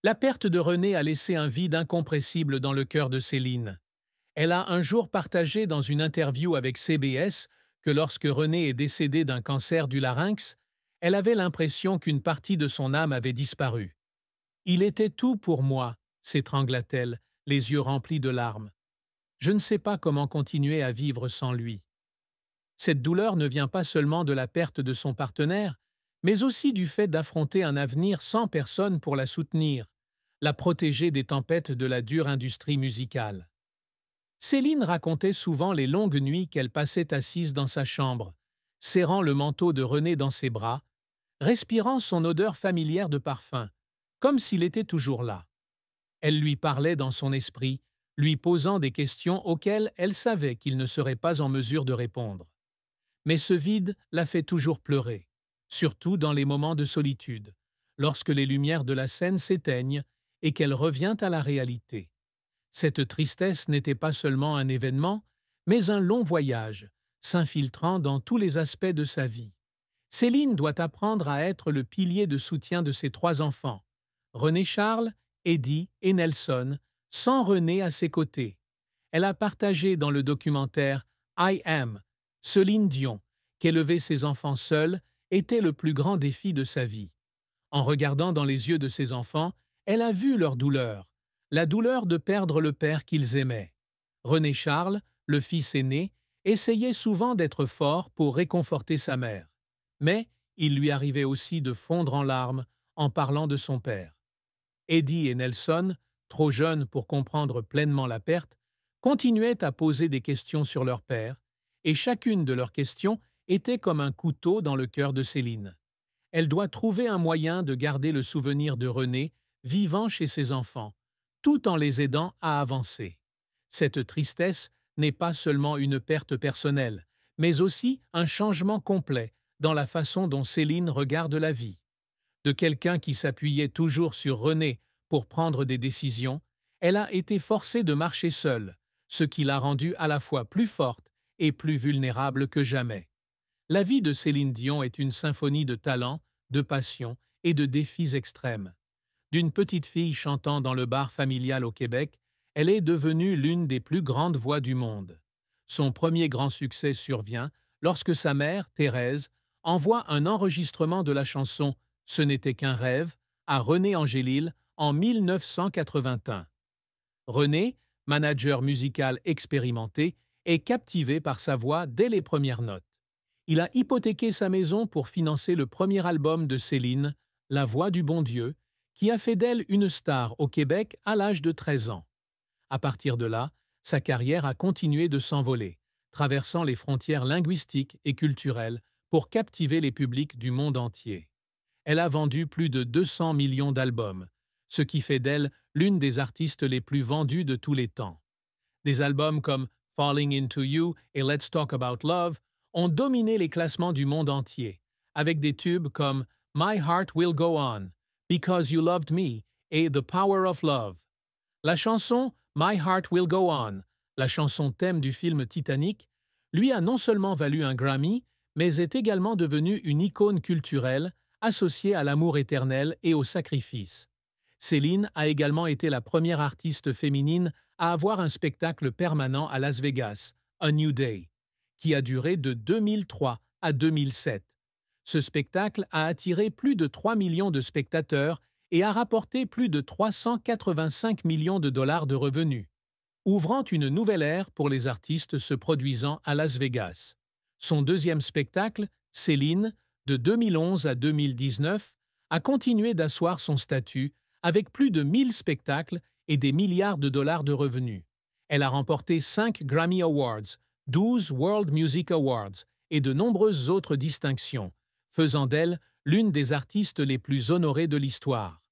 La perte de René a laissé un vide incompressible dans le cœur de Céline. Elle a un jour partagé dans une interview avec CBS que lorsque René est décédé d'un cancer du larynx, elle avait l'impression qu'une partie de son âme avait disparu. « Il était tout pour moi », s'étrangla-t-elle, les yeux remplis de larmes. « Je ne sais pas comment continuer à vivre sans lui. » Cette douleur ne vient pas seulement de la perte de son partenaire, mais aussi du fait d'affronter un avenir sans personne pour la soutenir, la protéger des tempêtes de la dure industrie musicale. Céline racontait souvent les longues nuits qu'elle passait assise dans sa chambre, serrant le manteau de René dans ses bras, respirant son odeur familière de parfum, comme s'il était toujours là. Elle lui parlait dans son esprit, lui posant des questions auxquelles elle savait qu'il ne serait pas en mesure de répondre. Mais ce vide la fait toujours pleurer, surtout dans les moments de solitude, lorsque les lumières de la scène s'éteignent et qu'elle revient à la réalité. Cette tristesse n'était pas seulement un événement, mais un long voyage, s'infiltrant dans tous les aspects de sa vie. Céline doit apprendre à être le pilier de soutien de ses trois enfants, René Charles, Eddie et Nelson, sans René à ses côtés. Elle a partagé dans le documentaire « I Am » Céline Dion, qu'élever ses enfants seuls était le plus grand défi de sa vie. En regardant dans les yeux de ses enfants, elle a vu leur douleur, la douleur de perdre le père qu'ils aimaient. René Charles, le fils aîné, essayait souvent d'être fort pour réconforter sa mère. Mais il lui arrivait aussi de fondre en larmes en parlant de son père. Eddie et Nelson, trop jeunes pour comprendre pleinement la perte, continuaient à poser des questions sur leur père, et chacune de leurs questions était comme un couteau dans le cœur de Céline. Elle doit trouver un moyen de garder le souvenir de René vivant chez ses enfants, tout en les aidant à avancer. Cette tristesse n'est pas seulement une perte personnelle, mais aussi un changement complet dans la façon dont Céline regarde la vie. De quelqu'un qui s'appuyait toujours sur René pour prendre des décisions, elle a été forcée de marcher seule, ce qui l'a rendue à la fois plus forte et plus vulnérable que jamais. La vie de Céline Dion est une symphonie de talent, de passion et de défis extrêmes. D'une petite fille chantant dans le bar familial au Québec, elle est devenue l'une des plus grandes voix du monde. Son premier grand succès survient lorsque sa mère, Thérèse, envoie un enregistrement de la chanson « Ce n'était qu'un rêve » à René Angélil en 1981. René, manager musical expérimenté, est captivé par sa voix dès les premières notes. Il a hypothéqué sa maison pour financer le premier album de Céline, La Voix du bon Dieu, qui a fait d'elle une star au Québec à l'âge de 13 ans. À partir de là, sa carrière a continué de s'envoler, traversant les frontières linguistiques et culturelles pour captiver les publics du monde entier. Elle a vendu plus de 200 millions d'albums, ce qui fait d'elle l'une des artistes les plus vendues de tous les temps. Des albums comme Falling Into You et Let's Talk About Love ont dominé les classements du monde entier, avec des tubes comme My Heart Will Go On, Because You Loved Me et The Power of Love. La chanson My Heart Will Go On, la chanson thème du film Titanic, lui a non seulement valu un Grammy, mais est également devenue une icône culturelle associée à l'amour éternel et au sacrifice. Céline a également été la première artiste féminine à avoir un spectacle permanent à Las Vegas, A New Day, qui a duré de 2003 à 2007. Ce spectacle a attiré plus de 3 millions de spectateurs et a rapporté plus de 385 millions de dollars de revenus, ouvrant une nouvelle ère pour les artistes se produisant à Las Vegas. Son deuxième spectacle, Céline, de 2011 à 2019, a continué d'asseoir son statut avec plus de 1000 spectacles et des milliards de dollars de revenus. Elle a remporté 5 Grammy Awards, 12 World Music Awards et de nombreuses autres distinctions, faisant d'elle l'une des artistes les plus honorées de l'histoire.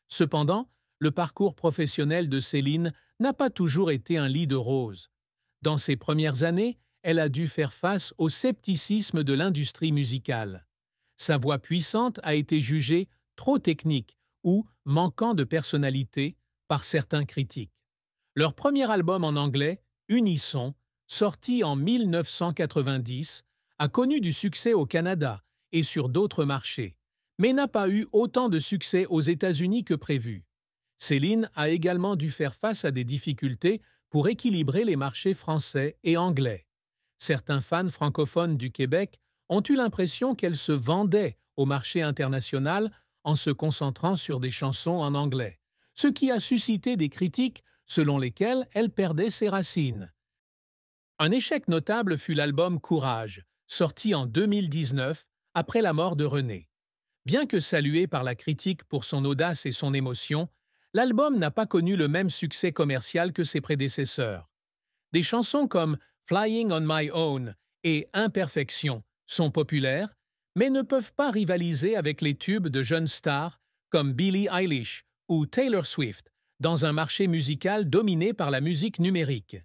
Cependant, le parcours professionnel de Céline n'a pas toujours été un lit de roses. Dans ses premières années, elle a dû faire face au scepticisme de l'industrie musicale. Sa voix puissante a été jugée trop technique ou manquant de personnalité par certains critiques. Leur premier album en anglais, Unisson, sorti en 1990, a connu du succès au Canada et sur d'autres marchés, mais n'a pas eu autant de succès aux États-Unis que prévu. Céline a également dû faire face à des difficultés pour équilibrer les marchés français et anglais. Certains fans francophones du Québec ont eu l'impression qu'elle se vendait au marché international en se concentrant sur des chansons en anglais, ce qui a suscité des critiques selon lesquelles elle perdait ses racines. Un échec notable fut l'album Courage, sorti en 2019 après la mort de René. Bien que salué par la critique pour son audace et son émotion, l'album n'a pas connu le même succès commercial que ses prédécesseurs. Des chansons comme Flying on My Own et Imperfection sont populaires, mais ne peuvent pas rivaliser avec les tubes de jeunes stars comme Billie Eilish ou Taylor Swift, dans un marché musical dominé par la musique numérique.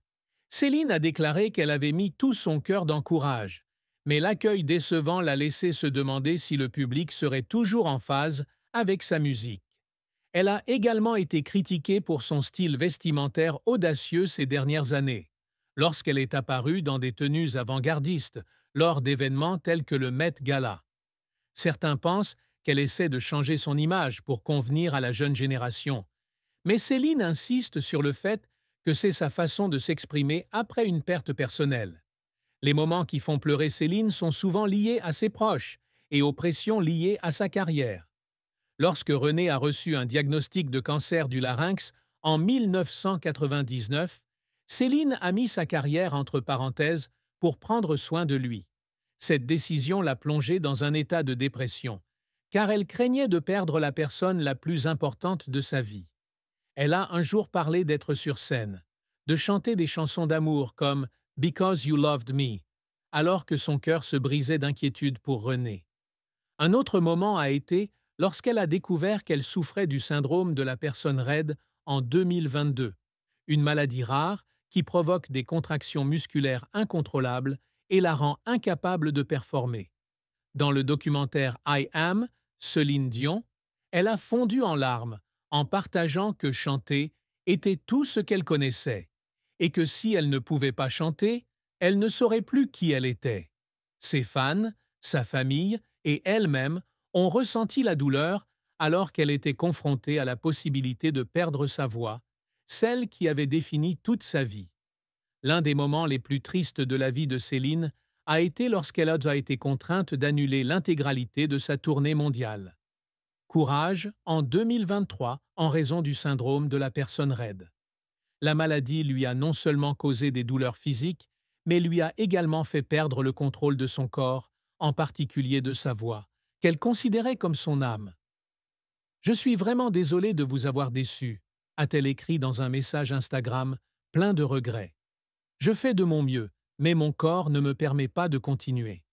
Céline a déclaré qu'elle avait mis tout son cœur dans Courage, mais l'accueil décevant l'a laissé se demander si le public serait toujours en phase avec sa musique. Elle a également été critiquée pour son style vestimentaire audacieux ces dernières années, lorsqu'elle est apparue dans des tenues avant-gardistes lors d'événements tels que le Met Gala. Certains pensent qu'elle essaie de changer son image pour convenir à la jeune génération, mais Céline insiste sur le fait que c'est sa façon de s'exprimer après une perte personnelle. Les moments qui font pleurer Céline sont souvent liés à ses proches et aux pressions liées à sa carrière. Lorsque René a reçu un diagnostic de cancer du larynx en 1999, Céline a mis sa carrière entre parenthèses pour prendre soin de lui. Cette décision l'a plongée dans un état de dépression, car elle craignait de perdre la personne la plus importante de sa vie. Elle a un jour parlé d'être sur scène, de chanter des chansons d'amour comme « Because You Loved Me », alors que son cœur se brisait d'inquiétude pour René. Un autre moment a été lorsqu'elle a découvert qu'elle souffrait du syndrome de la personne raide en 2022, une maladie rare qui provoque des contractions musculaires incontrôlables et la rend incapable de performer. Dans le documentaire I Am, Céline Dion, elle a fondu en larmes en partageant que chanter était tout ce qu'elle connaissait, et que si elle ne pouvait pas chanter, elle ne saurait plus qui elle était. Ses fans, sa famille et elle-même ont ressenti la douleur alors qu'elle était confrontée à la possibilité de perdre sa voix, celle qui avait défini toute sa vie. L'un des moments les plus tristes de la vie de Céline a été lorsqu'elle a été contrainte d'annuler l'intégralité de sa tournée mondiale. Courage en 2023 en raison du syndrome de la personne raide. La maladie lui a non seulement causé des douleurs physiques, mais lui a également fait perdre le contrôle de son corps, en particulier de sa voix, qu'elle considérait comme son âme. « Je suis vraiment désolée de vous avoir déçu », a-t-elle écrit dans un message Instagram plein de regrets. « Je fais de mon mieux, mais mon corps ne me permet pas de continuer. »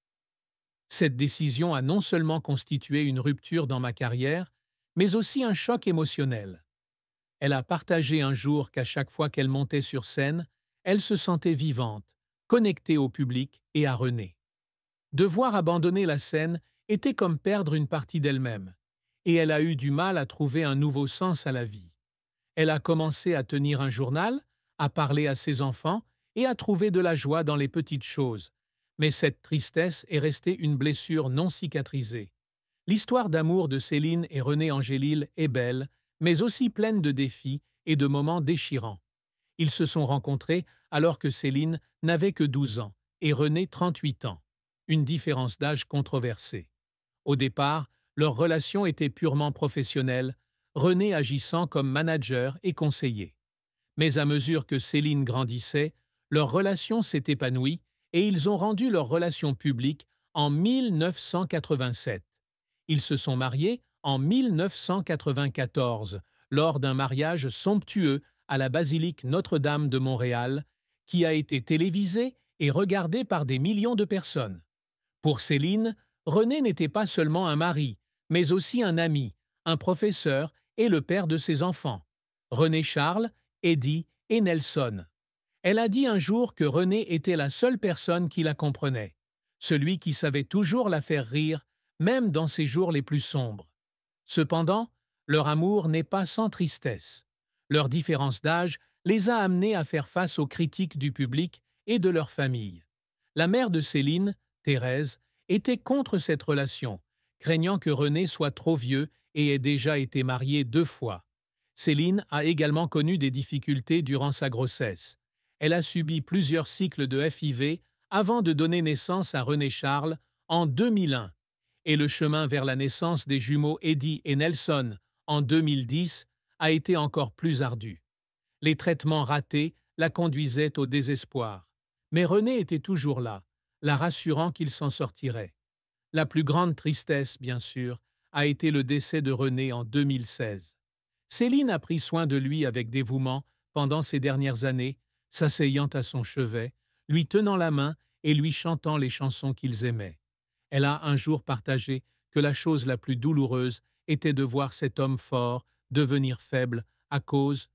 Cette décision a non seulement constitué une rupture dans ma carrière, mais aussi un choc émotionnel. Elle a partagé un jour qu'à chaque fois qu'elle montait sur scène, elle se sentait vivante, connectée au public et à René. Devoir abandonner la scène était comme perdre une partie d'elle-même, et elle a eu du mal à trouver un nouveau sens à la vie. Elle a commencé à tenir un journal, à parler à ses enfants et à trouver de la joie dans les petites choses. Mais cette tristesse est restée une blessure non cicatrisée. L'histoire d'amour de Céline et René Angélil est belle, mais aussi pleine de défis et de moments déchirants. Ils se sont rencontrés alors que Céline n'avait que 12 ans et René 38 ans, une différence d'âge controversée. Au départ, leur relation était purement professionnelle, René agissant comme manager et conseiller. Mais à mesure que Céline grandissait, leur relation s'est épanouie et ils ont rendu leur relation publique en 1987. Ils se sont mariés en 1994, lors d'un mariage somptueux à la basilique Notre-Dame de Montréal, qui a été télévisé et regardé par des millions de personnes. Pour Céline, René n'était pas seulement un mari, mais aussi un ami, un professeur et le père de ses enfants, René Charles, Eddie et Nelson. Elle a dit un jour que René était la seule personne qui la comprenait, celui qui savait toujours la faire rire, même dans ses jours les plus sombres. Cependant, leur amour n'est pas sans tristesse. Leur différence d'âge les a amenés à faire face aux critiques du public et de leur famille. La mère de Céline, Thérèse, était contre cette relation, craignant que René soit trop vieux et ait déjà été marié 2 fois. Céline a également connu des difficultés durant sa grossesse. Elle a subi plusieurs cycles de FIV avant de donner naissance à René Charles en 2001. Et le chemin vers la naissance des jumeaux Eddie et Nelson en 2010 a été encore plus ardu. Les traitements ratés la conduisaient au désespoir. Mais René était toujours là, la rassurant qu'il s'en sortirait. La plus grande tristesse, bien sûr, a été le décès de René en 2016. Céline a pris soin de lui avec dévouement pendant ces dernières années, s'asseyant à son chevet, lui tenant la main et lui chantant les chansons qu'ils aimaient. Elle a un jour partagé que la chose la plus douloureuse était de voir cet homme fort devenir faible à cause